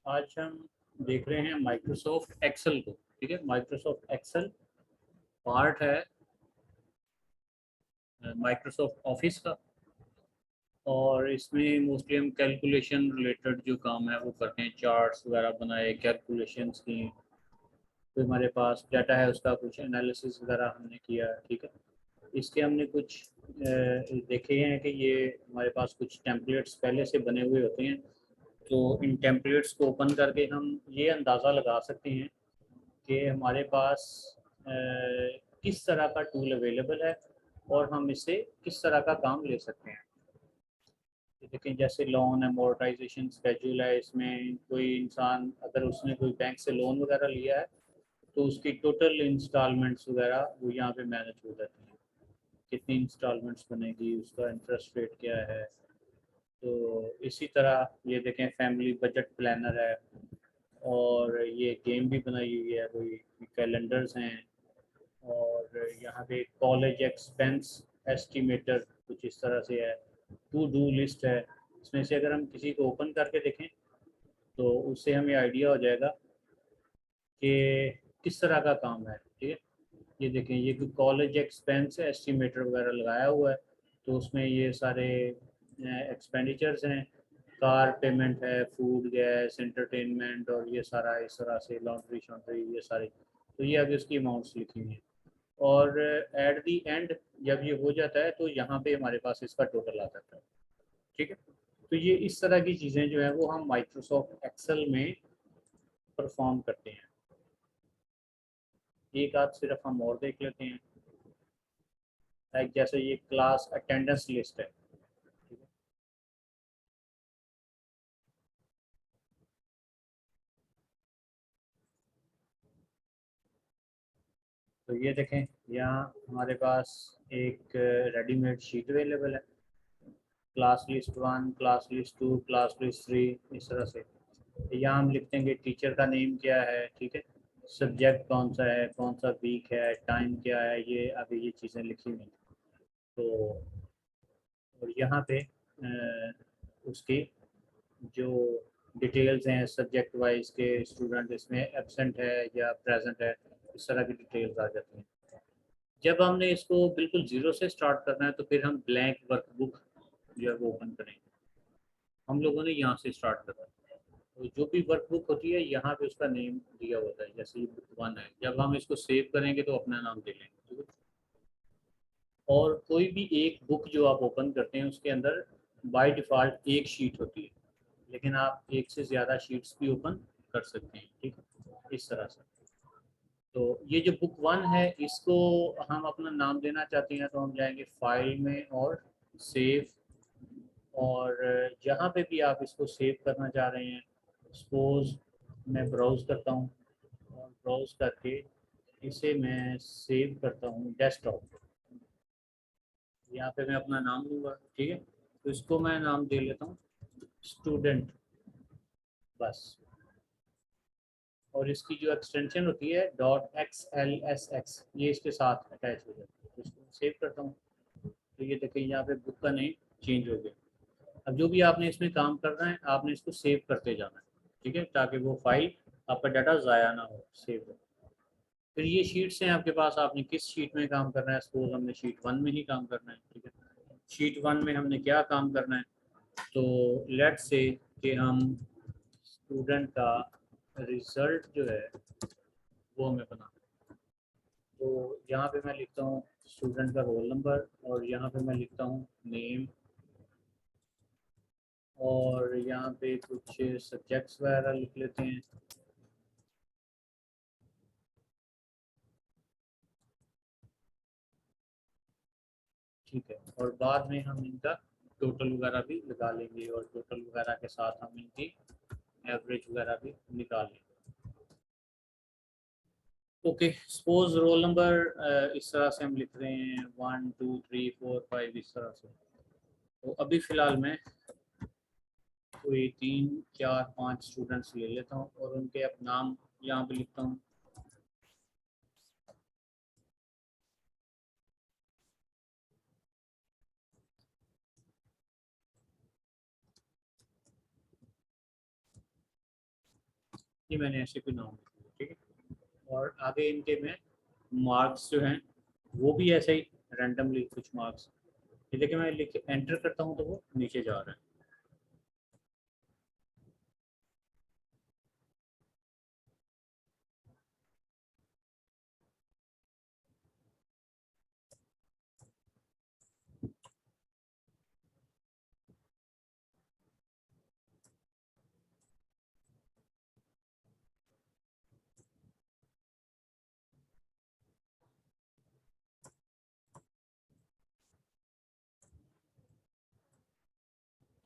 आज हम देख रहे हैं माइक्रोसॉफ्ट एक्सेल को। ठीक है, माइक्रोसॉफ्ट एक्सेल पार्ट है माइक्रोसॉफ्ट ऑफिस का। और इसमें मोस्टली हम कैलकुलेशन रिलेटेड जो काम है वो करते हैं, चार्ट्स वगैरह बनाए, कैलकुलेशंस की। फिर हमारे पास डाटा है, उसका कुछ एनालिसिस वगैरह हमने किया। ठीक है, इसके हमने कुछ देखे हैं कि ये हमारे पास कुछ टेम्पलेट्स पहले से बने हुए होते हैं। तो इन टेम्पलेट्स को ओपन करके हम ये अंदाज़ा लगा सकते हैं कि हमारे पास किस तरह का टूल अवेलेबल है और हम इससे किस तरह का काम ले सकते हैं। लेकिन जैसे लोन अमोर्टाइजेशन स्केड्यूल है, इसमें कोई इंसान अगर उसने कोई बैंक से लोन वगैरह लिया है तो उसकी टोटल इंस्टॉलमेंट्स वगैरह वो यहाँ पे मैनेज हो जाती हैं। कितनी इंस्टॉलमेंट्स बनेगी, उसका इंटरेस्ट रेट क्या है। तो इसी तरह ये देखें, फैमिली बजट प्लानर है। और ये गेम भी बनाई हुई है, कोई कैलेंडर्स हैं। और यहाँ पे कॉलेज एक्सपेंस एस्टिमेटर कुछ इस तरह से है। टू डू लिस्ट है। इसमें से अगर हम किसी को ओपन करके देखें तो उससे हमें आइडिया हो जाएगा कि किस तरह का काम है। ठीक है, ये देखें, ये कॉलेज एक्सपेंस एस्टिमेटर वगैरह लगाया हुआ है। तो उसमें ये सारे एक्सपेंडिचर्स हैं। कार पेमेंट है, फूड गैस एंटरटेनमेंट, और ये सारा इस तरह से लॉन्ड्री शॉन्ड्री ये सारी। तो ये अभी उसकी अमाउंट्स लिखी हुई हैं। और एट दी एंड जब ये हो जाता है तो यहाँ पे हमारे पास इसका टोटल आ जाता है। ठीक है, तो ये इस तरह की चीज़ें जो है वो हम माइक्रोसॉफ्ट एक्सेल में परफॉर्म करते हैं। एक आध सिर्फ हम और देख लेते हैं। लाइक जैसे ये क्लास अटेंडेंस लिस्ट है। ठीक है, तो ये देखें, यहाँ हमारे पास एक रेडीमेड शीट अवेलेबल है। Class list one, class list two, class list three, इस तरह से। यहाँ हम लिख देंगे टीचर का नेम क्या है। ठीक है, सब्जेक्ट कौन सा है, कौन सा वीक है, टाइम क्या है, ये अभी ये चीज़ें लिखी हुई हैं। तो और यहाँ पे उसकी जो डिटेल्स हैं सब्जेक्ट वाइज के, स्टूडेंट इसमें एब्सेंट है या प्रेजेंट है, इस तरह की डिटेल्स आ जाती हैं। जब हमने इसको बिल्कुल ज़ीरो से स्टार्ट करना है तो फिर हम ब्लैंक वर्कबुक जो है वो ओपन करेंगे। हम लोगों ने यहाँ से स्टार्ट करना है। तो जो भी वर्कबुक होती है यहाँ पे उसका नेम दिया होता है, जैसे ये बुक वन है। जब हम इसको सेव करेंगे तो अपना नाम दे लेंगे। ठीक है, और कोई भी एक बुक जो आप ओपन करते हैं उसके अंदर बाय डिफ़ॉल्ट एक शीट होती है, लेकिन आप एक से ज़्यादा शीट्स भी ओपन कर सकते हैं। ठीक है, इस तरह से। तो ये जो बुक वन है इसको हम अपना नाम देना चाहते हैं तो हम जाएंगे फाइल में और सेव। और जहाँ पे भी आप इसको सेव करना चाह रहे हैं, सपोज मैं ब्राउज़ करता हूँ और ब्राउज़ करके इसे मैं सेव करता हूँ डेस्कटॉप। यहाँ पे मैं अपना नाम दूंगा। ठीक है, तो इसको मैं नाम दे लेता हूँ स्टूडेंट, बस। और इसकी जो एक्सटेंशन होती है .xlsx, ये इसके साथ अटैच हो जाती है। तो इसको सेव करता हूँ। तो ये देखिए यहाँ पे बुक का नेम चेंज हो गया। अब जो भी आपने इसमें काम करना है आपने इसको सेव करते जाना है। ठीक है, ताकि वो फाइल आपका डाटा ज़ाया ना हो, सेव हो। फिर ये शीट्स हैं आपके पास, आपने किस शीट में काम करना है। सपोज हमने शीट वन में ही काम करना है। ठीक है, शीट वन में हमने क्या काम करना है। तो लेट्स से कि हम स्टूडेंट का रिजल्ट जो है वो हमें बनाना है। तो यहाँ पे मैं लिखता हूँ स्टूडेंट का रोल नंबर, और यहाँ पे मैं लिखता हूँ नेम, और यहाँ पे कुछ सब्जेक्ट्स वगैरह लिख लेते हैं। ठीक है, और बाद में हम इनका टोटल वगैरह भी लगा लेंगे, और टोटल वगैरह के साथ हम इनकी एवरेज वगैरह भी निकाल लेंगे। ओके, सपोज रोल नंबर इस तरह से हम लिख रहे हैं 1 2 3 4 5, इस तरह से। तो अभी फ़िलहाल मैं कोई 3 4 5 स्टूडेंट्स ले लेता हूँ और उनके अब नाम यहाँ पे लिखता हूँ। ये मैंने ऐसे कोई नाम लिखा, ठीक है। और आगे इनके में मार्क्स जो हैं वो भी ऐसे ही रैंडमली कुछ मार्क्स, ये देखिए मैं लिख एंटर करता हूँ तो वो नीचे जा रहा है।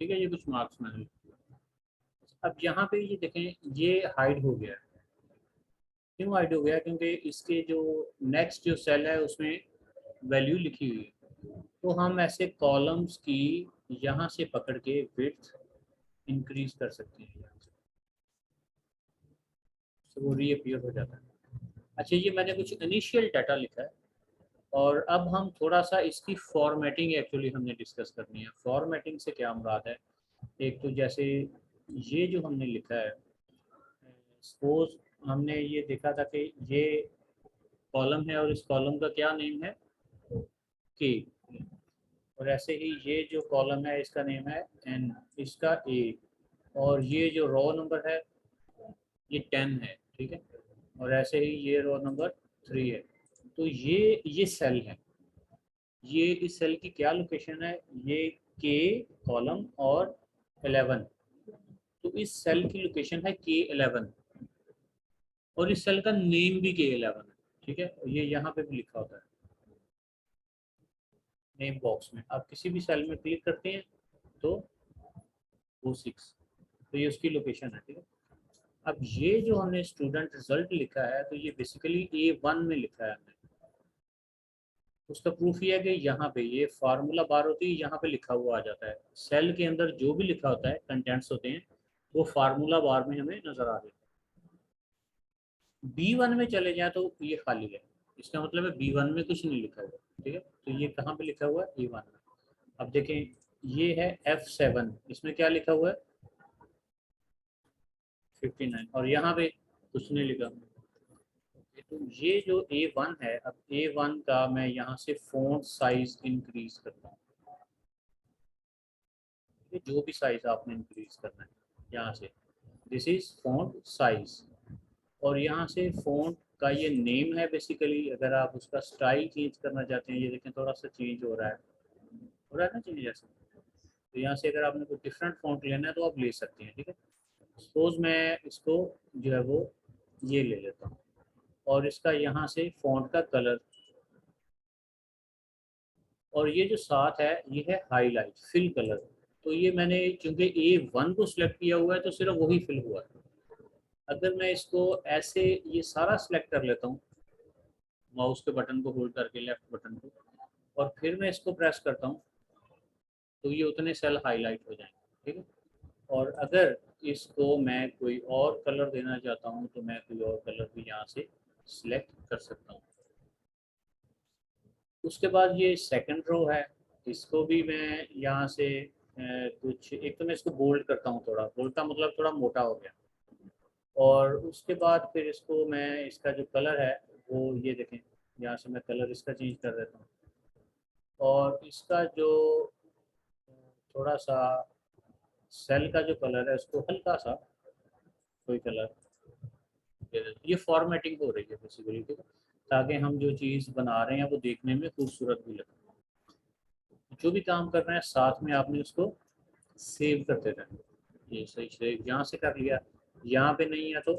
ठीक है, ये कुछ मार्क्स मैंने लिख दिए। अब यहाँ पे ये देखें ये हाइड हो गया है। क्यों हाइड हो गया? क्योंकि इसके जो नेक्स्ट जो सेल है उसमें वैल्यू लिखी हुई है। तो हम ऐसे कॉलम्स की यहाँ से पकड़ के विड्थ इंक्रीज कर सकते हैं यहाँ से, तो वो रीअपीयर हो जाता है। अच्छा, ये मैंने कुछ इनिशियल डाटा लिखा है और अब हम थोड़ा सा इसकी फॉर्मेटिंग एक्चुअली हमने डिस्कस करनी है। फॉर्मेटिंग से क्या मुराद है? एक तो जैसे ये जो हमने लिखा है, सपोज हमने ये देखा था कि ये कॉलम है और इस कॉलम का क्या नेम है, के। और ऐसे ही ये जो कॉलम है इसका नेम है एन, इसका ए। और ये जो रो नंबर है ये 10 है, ठीक है। और ऐसे ही ये रो नंबर 3 है। तो ये सेल है, ये इस सेल की क्या लोकेशन है, ये के कॉलम और 11। तो इस सेल की लोकेशन है K11 और इस सेल का नेम भी K11 है, ठीक है। ये यहाँ पे भी लिखा होता है नेम बॉक्स में। आप किसी भी सेल में क्लिक करते हैं तो वो 6, तो ये उसकी लोकेशन है, ठीक है। अब ये जो हमने स्टूडेंट रिजल्ट लिखा है तो ये बेसिकली A1 में लिखा है हमने। उसका प्रूफ ये है कि यहाँ पे ये फार्मूला बार होती है, यहाँ पे लिखा हुआ आ जाता है। सेल के अंदर जो भी लिखा होता है कंटेंट्स होते हैं वो फार्मूला बार में हमें नजर आ जाता है। B1 में चले जाए तो ये खाली है, इसका मतलब है B1 में कुछ नहीं लिखा हुआ, ठीक है। तो ये कहाँ पे लिखा हुआ है? A1 में। अब देखें ये है F7, इसमें क्या लिखा हुआ है? 59। और यहाँ पे कुछ नहीं लिखा। तो ये जो A1 है, अब A1 का मैं यहाँ से फ़ॉन्ट साइज इंक्रीज करता हूँ। ये जो भी साइज आपने इंक्रीज करना है यहाँ से, दिस इज फ़ॉन्ट साइज। और यहाँ से फ़ॉन्ट का ये नेम है बेसिकली। अगर आप उसका स्टाइल चेंज करना चाहते हैं, ये देखें थोड़ा सा चेंज हो रहा है ना चेंज जैसे। तो यहाँ से अगर आपने कोई डिफरेंट फ़ॉन्ट लेना है तो आप ले सकते हैं, ठीक है। सपोज मैं इसको जो है वो ये ले लेता हूँ और इसका यहाँ से फ़ॉन्ट का कलर, और ये जो साथ है ये है हाईलाइट फिल कलर। तो ये मैंने चूंकि A1 को सिलेक्ट किया हुआ है तो सिर्फ वही फिल हुआ है। अगर मैं इसको ऐसे ये सारा सिलेक्ट कर लेता हूँ माउस के बटन को होल्ड करके, लेफ्ट बटन को, और फिर मैं इसको प्रेस करता हूँ तो ये उतने सेल हाईलाइट हो जाएंगे, ठीक है। और अगर इसको मैं कोई और कलर देना चाहता हूँ तो मैं कोई और कलर भी यहाँ से सिलेक्ट कर सकता हूँ। उसके बाद ये सेकंड रो है, इसको भी मैं यहाँ से कुछ एक तो मैं इसको बोल्ड करता हूँ, थोड़ा बोल्ड का मतलब थोड़ा मोटा हो गया। और उसके बाद फिर इसको मैं इसका जो कलर है वो ये देखें, यहाँ से मैं कलर इसका चेंज कर देता हूँ। और इसका जो थोड़ा सा सेल का जो कलर है उसको हल्का सा कोई कलर दे देता हूँ। ये फॉर्मेटिंग हो रही है बेसिकली, ठीक है, ताकि हम जो चीज़ बना रहे हैं वो देखने में खूबसूरत भी लगे। जो भी काम कर रहे हैं साथ में आपने उसको सेव करते रहना। ये सही सेव यहाँ से कर लिया, यहाँ पे नहीं है तो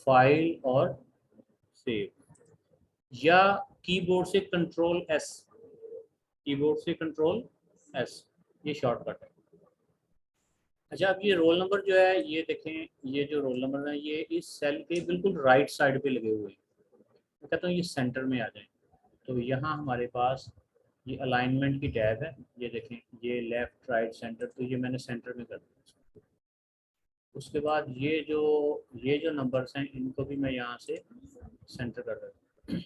फाइल और सेव, या कीबोर्ड से कंट्रोल S, कीबोर्ड से कंट्रोल S, ये शॉर्टकट है। अच्छा, अब ये रोल नंबर जो है ये देखें, ये जो रोल नंबर है ये इस सेल के बिल्कुल राइट साइड पे लगे हुए हैं। मैं कहता हूँ ये सेंटर में आ जाए। तो यहाँ हमारे पास ये अलाइनमेंट की टैब है, ये देखें ये लेफ्ट राइट सेंटर, तो ये मैंने सेंटर में कर दिया। उसके बाद ये जो नंबर्स हैं इनको भी मैं यहाँ से सेंटर कर देता हूँ,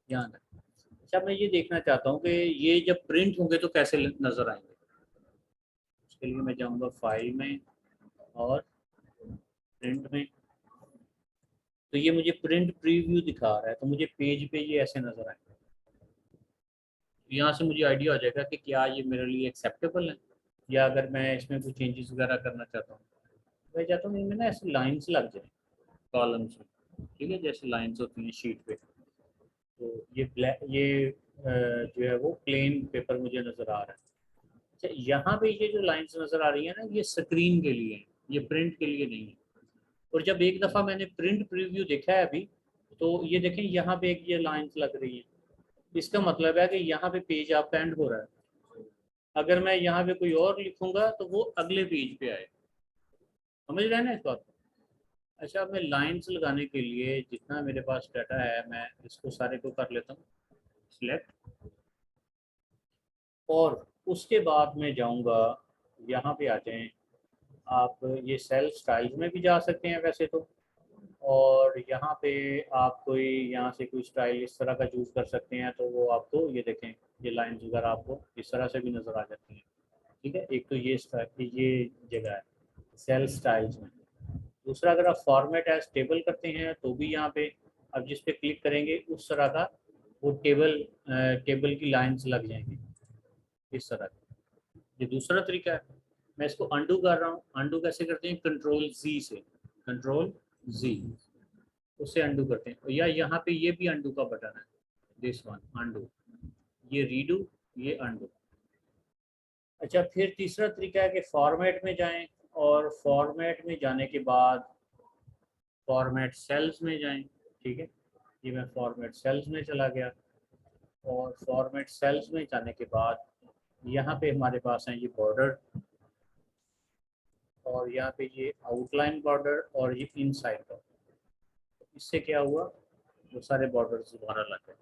ध्यान रखें। अच्छा, मैं ये देखना चाहता हूँ कि ये जब प्रिंट होंगे तो कैसे नज़र आएंगे। उसके लिए मैं जाऊँगा फाइल में और प्रिंट में, तो ये मुझे प्रिंट प्रीव्यू दिखा रहा है, तो मुझे पेज पे ये ऐसे नजर आएगा। यहाँ से मुझे आइडिया हो जाएगा कि क्या ये मेरे लिए एक्सेप्टेबल है, या अगर मैं इसमें कुछ चेंजेस वगैरह करना चाहता हूँ। मैं चाहता हूँ इनमें ना ऐसे लाइंस लग जाए कॉलम्स में, ठीक है, जैसे लाइंस होती हैं शीट पे। तो ये ब्लैक, ये जो है वो प्लेन पेपर मुझे नज़र आ रहा है। अच्छा, यहाँ पे ये जो लाइंस नज़र आ रही है ना, ये स्क्रीन के लिए है, ये प्रिंट के लिए नहीं है। और जब एक दफ़ा मैंने प्रिंट प्रीव्यू देखा है अभी, तो ये देखें यहाँ पे एक ये लाइंस लग रही है, इसका मतलब है कि यहाँ पे पेज आपका एंड हो रहा है। अगर मैं यहाँ पे कोई और लिखूंगा तो वो अगले पेज पे आए। समझ रहे हैं ना इस बात को? अच्छा, अब मैं लाइंस लगाने के लिए जितना मेरे पास डाटा है, मैं इसको सारे को कर लेता हूँ सिलेक्ट, और उसके बाद मैं जाऊँगा, यहाँ पे आ जाएं आप, ये सेल स्टाइल्स में भी जा सकते हैं वैसे तो, और यहाँ पे आप कोई यहाँ से कोई स्टाइल इस तरह का चूज़ कर सकते हैं, तो वो आपको ये देखें, ये लाइंस वगैरह आपको इस तरह से भी नज़र आ जाती हैं। ठीक है, एक तो ये स्टाइल, ये जगह है सेल स्टाइल्स में। दूसरा, अगर आप फॉर्मेट एज टेबल करते हैं तो भी यहाँ पे आप जिस पे क्लिक करेंगे उस तरह का वो टेबल की लाइंस लग जाएंगी इस तरह। ये दूसरा तरीका है। मैं इसको अंडू कर रहा हूँ, अंडू कैसे करते हैं, कंट्रोल जी से, कंट्रोल जी, उससे अंडू करते हैं। या यहाँ पे ये भी अंडू का बटन है, दिस वन अंडू, ये रीडू, ये अंडू। अच्छा, फिर तीसरा तरीका है कि फॉर्मेट में जाएं, और फॉर्मेट में जाने के बाद फॉर्मेट सेल्स में जाएं। ठीक है, ये मैं फॉर्मेट सेल्स में चला गया, और फॉर्मेट सेल्स में जाने के बाद यहाँ पे हमारे पास हैं ये बॉर्डर, और यहाँ पे ये आउटलाइन बॉर्डर, और ये इनसाइड बॉर्डर। इससे क्या हुआ, वो सारे बॉर्डर्स दोबारा लग गए।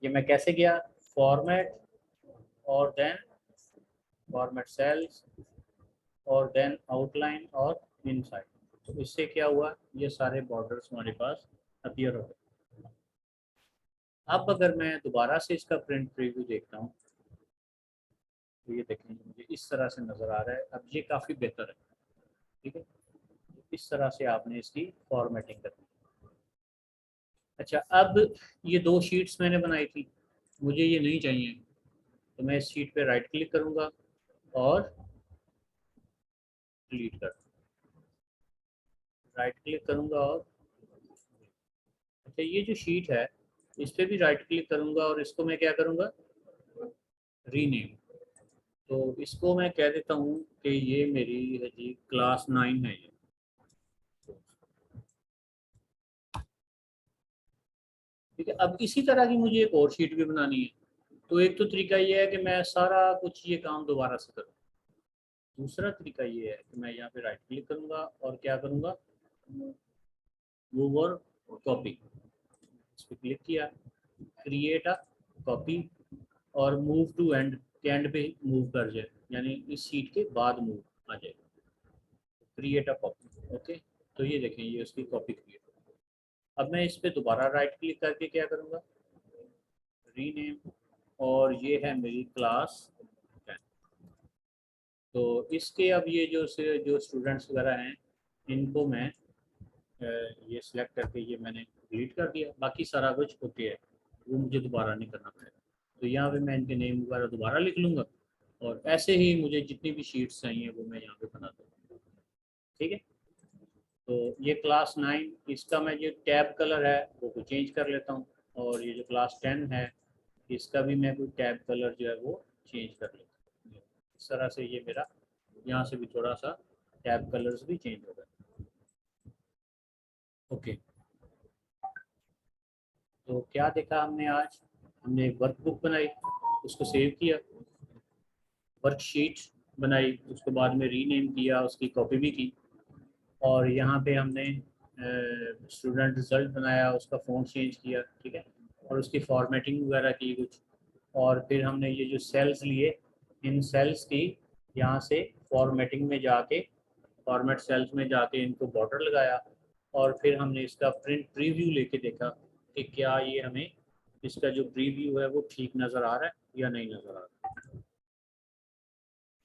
ये मैं कैसे गया, फॉर्मेट और देन फॉर्मेट सेल्स और देन आउटलाइन और इनसाइड। तो इससे क्या हुआ, ये सारे बॉर्डर्स हमारे पास अपीयर हो गए। अब अगर मैं दोबारा से इसका प्रिंट प्रीव्यू देखता हूँ, तो ये देखें मुझे इस तरह से नज़र आ रहा है। अब ये काफ़ी बेहतर है। ठीक है, इस तरह से आपने इसकी फॉर्मेटिंग करनी। अच्छा, अब ये दो शीट्स मैंने बनाई थी, मुझे ये नहीं चाहिए, तो मैं इस शीट पे राइट क्लिक करूँगा और डिलीट कर, राइट क्लिक करूँगा और, अच्छा, ये जो शीट है इस पर भी राइट क्लिक करूँगा और इसको मैं क्या करूँगा, रीनेम। तो इसको मैं कह देता हूँ कि ये मेरी है जी क्लास 9 है ये। ठीक है, अब इसी तरह की मुझे एक और शीट भी बनानी है। तो एक तो तरीका ये है कि मैं सारा कुछ ये काम दोबारा से करूँ। दूसरा तरीका ये है कि मैं यहाँ पे राइट क्लिक करूँगा और क्या करूँगा, मूव और कॉपी, इस पर क्लिक किया, क्रिएट अ कॉपी, और मूव टू एंड के एंड पे मूव कर जाए, यानी इस शीट के बाद मूव आ जाएगा, क्रिएट अ कॉपी। ओके, तो ये देखें ये उसकी कॉपी क्रिएट। अब मैं इस पर दोबारा राइट क्लिक करके क्या करूँगा, रीनेम, और ये है मेरी क्लास 10। तो इसके अब ये जो स्टूडेंट्स वगैरह हैं, इनको मैं ये सिलेक्ट करके ये मैंने डिलीट कर दिया। बाकी सारा कुछ ओके है, वो मुझे दोबारा नहीं करना पड़ेगा। तो यहाँ पे मैं इनके नेम वगैरह दोबारा लिख लूँगा, और ऐसे ही मुझे जितनी भी शीट्स चाहिए वो मैं यहाँ पे बना दूँगा। ठीक है, तो ये क्लास 9, इसका मैं जो टैब कलर है वो को चेंज कर लेता हूँ, और ये जो क्लास 10 है इसका भी मैं कोई टैब कलर जो है वो चेंज कर लेता हूँ। इस तरह से ये मेरा यहाँ से भी थोड़ा सा टैब कलर्स भी चेंज हो गए। ओके, तो क्या देखा हमने आज, हमने एक वर्कबुक बनाई, उसको सेव किया, वर्कशीट बनाई, उसके बाद में रीनेम किया, उसकी कॉपी भी की, और यहाँ पे हमने स्टूडेंट रिजल्ट बनाया, उसका फ़ॉन्ट चेंज किया। ठीक है, और उसकी फॉर्मेटिंग वगैरह की कुछ, और फिर हमने ये जो सेल्स लिए, इन सेल्स की यहाँ से फॉर्मेटिंग में जाके, फॉर्मेट सेल्स में जाके इनको बॉर्डर लगाया, और फिर हमने इसका प्रिंट प्रीव्यू लेके देखा कि क्या ये हमें इसका जो प्रीव्यू है वो ठीक नज़र आ रहा है या नहीं नज़र आ रहा है।